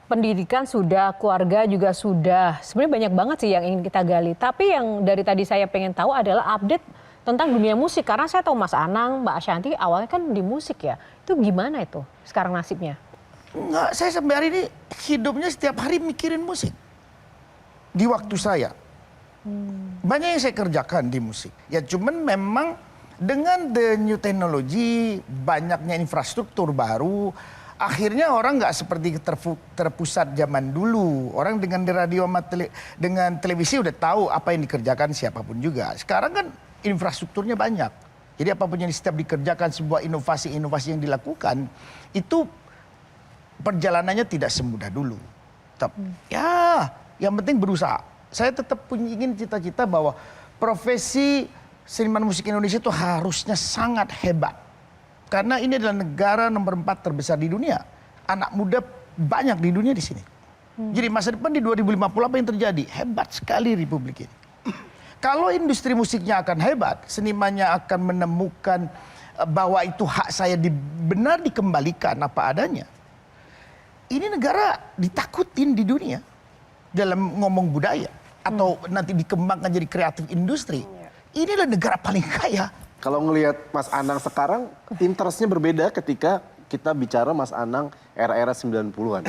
pendidikan sudah, keluarga juga sudah. Sebenarnya banyak banget sih yang ingin kita gali. Tapi yang dari tadi saya pengen tahu adalah update tentang dunia musik. Karena saya tahu Mas Anang, Mbak Ashanty awalnya kan di musik ya. Itu gimana itu sekarang nasibnya? Enggak, saya sampai hari ini hidupnya setiap hari mikirin musik. Di waktu saya. Banyak yang saya kerjakan di musik. Ya cuman memang dengan the new technology, banyaknya infrastruktur baru, akhirnya orang nggak seperti terpusat zaman dulu. Orang dengan di radio sama dengan televisi udah tahu apa yang dikerjakan siapapun juga. Sekarang kan infrastrukturnya banyak. Jadi apapun yang setiap dikerjakan, sebuah inovasi-inovasi yang dilakukan, itu perjalanannya tidak semudah dulu. Ya, yang penting berusaha. Saya tetap ingin cita-cita bahwa profesi seniman musik Indonesia itu harusnya sangat hebat. Karena ini adalah negara nomor 4 terbesar di dunia. Anak muda banyak di dunia di sini. Jadi masa depan di 2050 apa yang terjadi? Hebat sekali Republik ini. Kalau industri musiknya akan hebat, senimannya akan menemukan bahwa itu hak saya benar dikembalikan apa adanya. Ini negara ditakutin di dunia dalam ngomong budaya. Atau nanti dikembangkan jadi kreatif industri. Inilah negara paling kaya. Kalau ngelihat Mas Anang sekarang, interestnya berbeda ketika kita bicara Mas Anang era-era 90-an.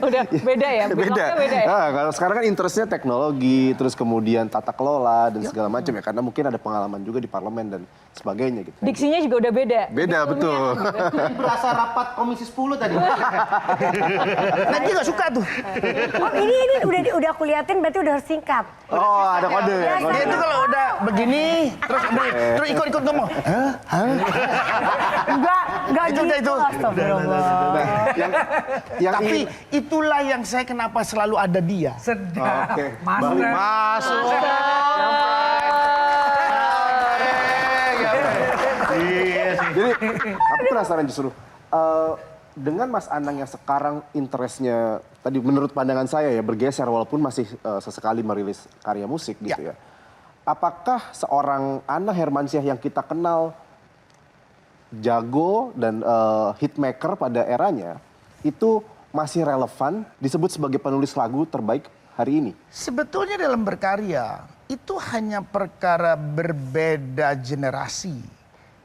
Udah beda ya? Beda. Beda ya? Nah, kalau sekarang kan interestnya teknologi, terus kemudian tata kelola dan segala macam ya. Karena mungkin ada pengalaman juga di parlemen dan sebagainya gitu. Diksinya juga udah beda. Beda, betul. Berasa rapat komisi 10 tadi. Nanti nggak suka tuh. Oh ini udah aku liatin berarti udah harus singkat. Oh, ada kode ya. Dia itu kalau udah begini, terus ikut-ikut ngomong. Enggak Itu gitu. udah itu. Astagfirullah. Yang Tapi itulah yang saya kenapa selalu ada dia. Sedap. Oke. Masuk. Jadi aku penasaran justru dengan Mas Anang yang sekarang interestnya tadi menurut pandangan saya ya bergeser walaupun masih sesekali merilis karya musik gitu ya. Apakah seorang Anang Hermansyah yang kita kenal jago dan hitmaker pada eranya itu masih relevan disebut sebagai penulis lagu terbaik hari ini? Sebetulnya dalam berkarya itu hanya perkara berbeda generasi.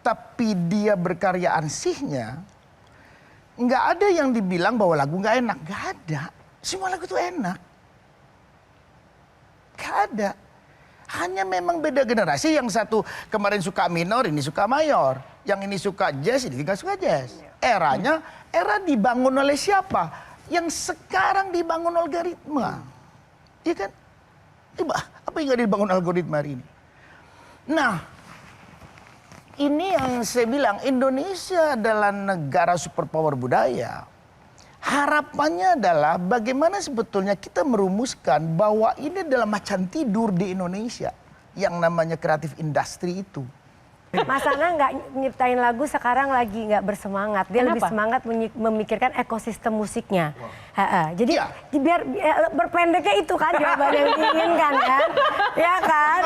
Tapi dia berkarya ansihnya, nggak ada yang dibilang bahwa lagu nggak enak. Nggak ada. Semua lagu itu enak. Nggak ada. Hanya memang beda generasi. Yang satu kemarin suka minor, ini suka mayor. Yang ini suka jazz, ini nggak suka jazz. Eranya, era dibangun oleh siapa? Yang sekarang dibangun algoritma. Iya kan? Apa yang nggak dibangun algoritma hari ini? Nah, ini yang saya bilang, Indonesia adalah negara superpower budaya. Harapannya adalah bagaimana sebetulnya kita merumuskan bahwa ini adalah macan tidur di Indonesia. Yang namanya kreatif industri itu. Mas Anang nggak nyiptain lagu sekarang lagi nggak bersemangat. Dia lebih semangat memikirkan ekosistem musiknya. Jadi biar berpendeknya itu kan jawaban yang diinginkan kan. Ya kan?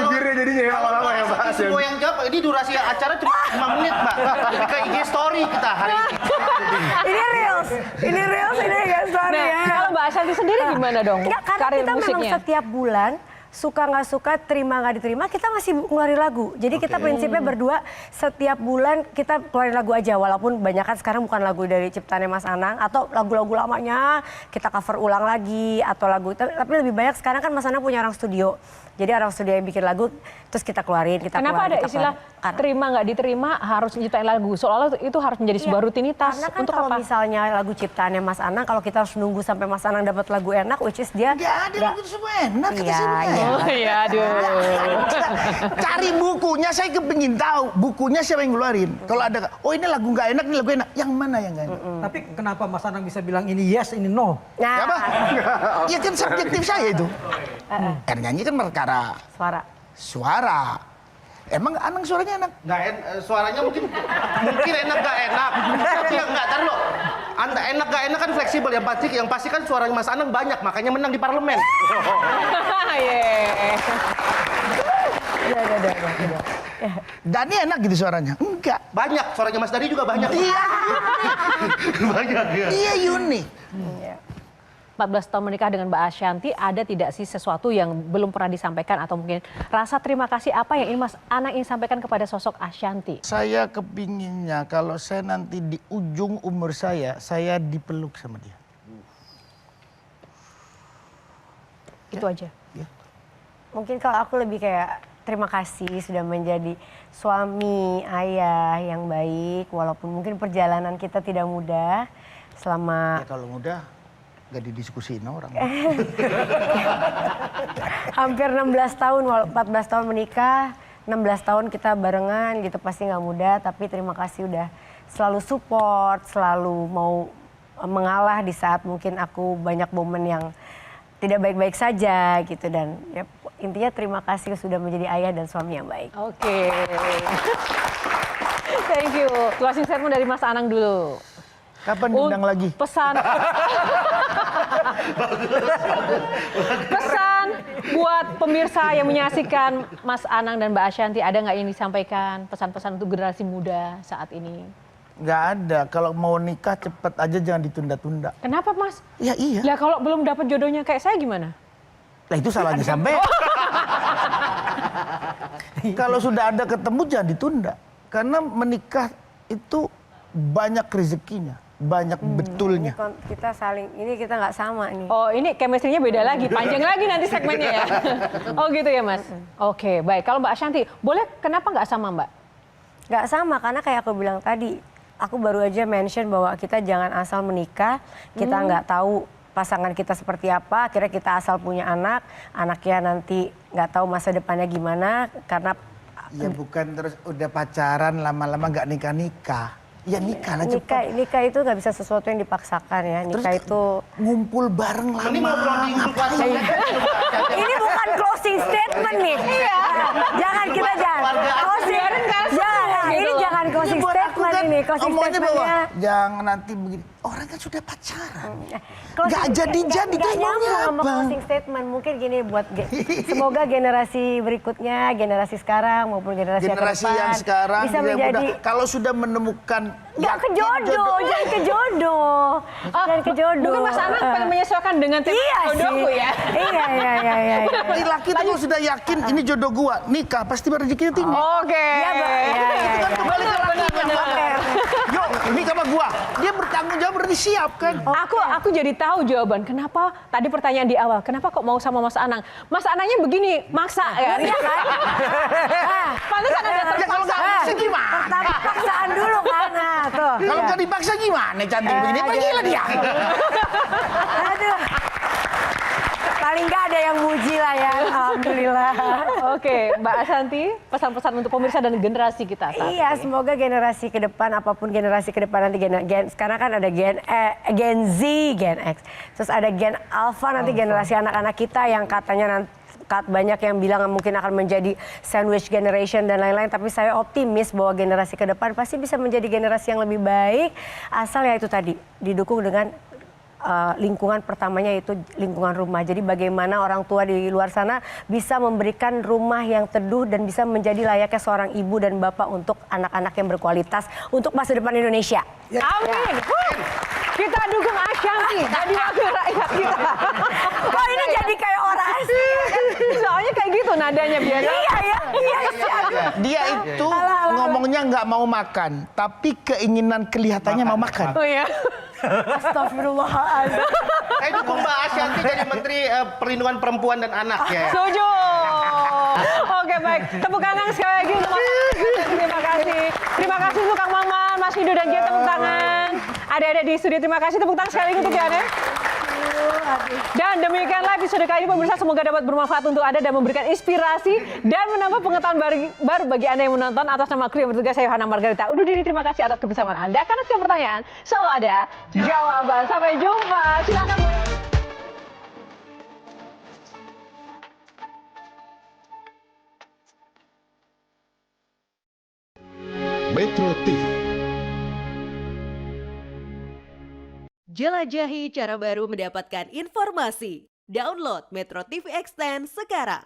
Jubirnya jadinya lama-lama ya Pak. Semua yang jawab, ini durasi acara cuma 5 menit Mbak. Lebih ke IG story kita hari ini. Ini reels, ini IG story ya. Kalau Mbak Ashanty sendiri gimana dong? Enggak, karena Karir kita musiknya? memang setiap bulan suka nggak suka, terima nggak diterima, kita masih ngeluarin lagu. Jadi kita prinsipnya berdua setiap bulan kita keluarin lagu aja. Walaupun banyak kan sekarang bukan lagu dari ciptaannya Mas Anang atau lagu-lagu lamanya kita cover ulang lagi atau lagu. Tapi lebih banyak sekarang kan Mas Anang punya orang studio. Jadi orang studio yang bikin lagu terus kita keluarin, Kenapa ada istilah terima nggak diterima harus nyiptain lagu? Soalnya itu harus menjadi sebuah rutinitas. Karena kan untuk kalau apa? misalnya lagu ciptaannya Mas Anang, kalau kita harus nunggu sampai Mas Anang dapat lagu enak, which is dia Nggak ada lagu itu semua enak. kata Iya, saya. iya. Oh iya, aduh. Cari bukunya, saya kepingin tahu bukunya siapa yang ngeluarin. Kalau ada, oh ini lagu nggak enak, ini lagu enak. Yang mana yang nggak enak? Tapi kenapa Mas Anang bisa bilang ini yes, ini no? Nah, Apa? Ya kan subjektif saya itu. Kan nyanyi kan perkara suara. Emang Anang suaranya enak? Suaranya mungkin enak gak enak. Tapi enggak, tar lo. Anda enak gak enak kan fleksibel. Yang pasti kan suaranya Mas Anang banyak, makanya menang di parlemen. Iya. udah. Dani enak gitu suaranya. Enggak. Banyak, suaranya Mas Dani juga banyak. Iya, Banyak ya. dia unik. 14 tahun menikah dengan Mbak Ashanty, ada tidak sih sesuatu yang belum pernah disampaikan atau mungkin rasa terima kasih apa yang ingin Mas Anang ingin sampaikan kepada sosok Ashanty? Saya kepinginnya kalau saya nanti di ujung umur saya dipeluk sama dia. Itu aja. Mungkin kalau aku lebih kayak terima kasih sudah menjadi suami, ayah yang baik. Walaupun mungkin perjalanan kita tidak mudah selama Ya kalau mudah gak didiskusiin orang. hampir 16 tahun, 14 tahun menikah, 16 tahun kita barengan gitu pasti nggak mudah. Tapi terima kasih udah selalu support, selalu mau mengalah di saat mungkin aku banyak momen yang tidak baik-baik saja gitu. Dan ya, intinya terima kasih sudah menjadi ayah dan suami yang baik. Oke. Thank you. Closing statement dari Mas Anang dulu. Kapan diundang lagi? Pesan. Pesan buat pemirsa yang menyaksikan Mas Anang dan Mbak Ashanty, ada nggak yang disampaikan pesan-pesan untuk generasi muda saat ini? Nggak ada. Kalau mau nikah cepet aja, jangan ditunda-tunda. Kenapa Mas? Ya iya. Lah kalau belum dapat jodohnya kayak saya gimana? Lah itu salahnya sampai. Kalau sudah ada ketemu jangan ditunda. Karena menikah itu banyak rezekinya, banyak betulnya. Kita saling, ini kita nggak sama nih. Oh ini chemistry-nya beda lagi, panjang lagi nanti segmennya ya. Oh gitu ya Mas? Oke baik, kalau Mbak Ashanty, boleh kenapa nggak sama Mbak? Nggak sama karena kayak aku bilang tadi, aku baru aja mention bahwa kita jangan asal menikah, kita nggak tahu pasangan kita seperti apa, akhirnya kita asal punya anak, anaknya nanti nggak tahu masa depannya gimana, karena Ya bukan terus udah pacaran lama-lama nggak nikah-nikah. Ya nikah lah cepat. nikah itu nggak bisa sesuatu yang dipaksakan ya, nikah itu Ngumpul bareng lama. Ini ngobrol di grup WhatsApp. ini bukan closing statement nih. Jangan kita jangan. Closing, jangan. Ini jangan closing buat aku statement kan ini. Closing omongannya bahwa statementnya. jangan nanti begini. Orang kan sudah pacaran. Closing- Nggak jadi-jadi, nggak terus maunya nyambung sama apa? closing statement. Mungkin gini buat semoga generasi berikutnya, generasi sekarang maupun generasi yang ke Generasi depan yang sekarang bisa yang menjadi muda, kalau sudah menemukan nggak ke jodoh, jangan ke jodoh, jangan ke jodoh. Mungkin Mas Anang pengen menyesuaikan dengan tipe Iya jodohku sih. ya. Iya. laki-laki itu kalau sudah yakin ini jodoh gua, nikah pasti rezekinya tinggi. Oke. Iya, Iya. Kembali ke lakinya. Yuk, ini sama gua. Dia bertanggung jawab, berarti siap kan? Aku jadi tahu jawaban kenapa tadi pertanyaan di awal, kenapa kok mau sama Mas Anang? Mas Anangnya begini, maksa ya. Iya kan? Pantesan ada Ya kalau terpaksa. nggak bisa gimana? Pertama paksaan dulu kan, nah tuh. Kalau nggak dipaksa gimana cantik begini? Pergilah dia. Aduh. Paling nggak ada yang muji lah ya, alhamdulillah. Oke, Mbak Ashanty, pesan-pesan untuk pemirsa dan generasi kita saat Iya, ini. semoga generasi ke depan, apapun generasi ke depan nanti sekarang kan ada Gen Z, Gen X, terus ada Gen Alpha nanti generasi anak-anak kita yang katanya nanti banyak yang bilang mungkin akan menjadi sandwich generation dan lain-lain, tapi saya optimis bahwa generasi ke depan pasti bisa menjadi generasi yang lebih baik, asal ya itu tadi didukung dengan lingkungan pertamanya yaitu lingkungan rumah. Jadi bagaimana orang tua di luar sana bisa memberikan rumah yang teduh dan bisa menjadi layaknya seorang ibu dan bapak untuk anak-anak yang berkualitas untuk masa depan Indonesia. Amin. Kita dukung Ashanty jadi wakil rakyat kita. Kok ini jadi kayak orasi? Soalnya kayak gitu nadanya biasa. Iya. Dia itu ngomongnya nggak mau makan, tapi keinginan kelihatannya mau makan. Oh iya. Astagfirullahaladzim. Saya dukung Mbak Ashanty jadi Menteri Perlindungan Perempuan dan Anak ya. Setuju. Oke baik, tepuk tangan sekali lagi untuk Mas Anang. Terima kasih. Terima kasih untuk Kang Maman, Mas Hidu dan Gia, tepuk tangan. Ada di studio, terima kasih, tepuk tangan sekali lagi untuk Giana. Dan demikianlah episode kali ini pemirsa, semoga dapat bermanfaat untuk Anda dan memberikan inspirasi dan menambah pengetahuan baru bagi Anda yang menonton. Atas nama kru yang bertugas, saya Yohana Margarita undur diri, terima kasih atas kebersamaan Anda. Karena setiap pertanyaan selalu ada jawaban. Sampai jumpa. Silakan. Metro TV. Jelajahi cara baru mendapatkan informasi. Download Metro TV Extend sekarang.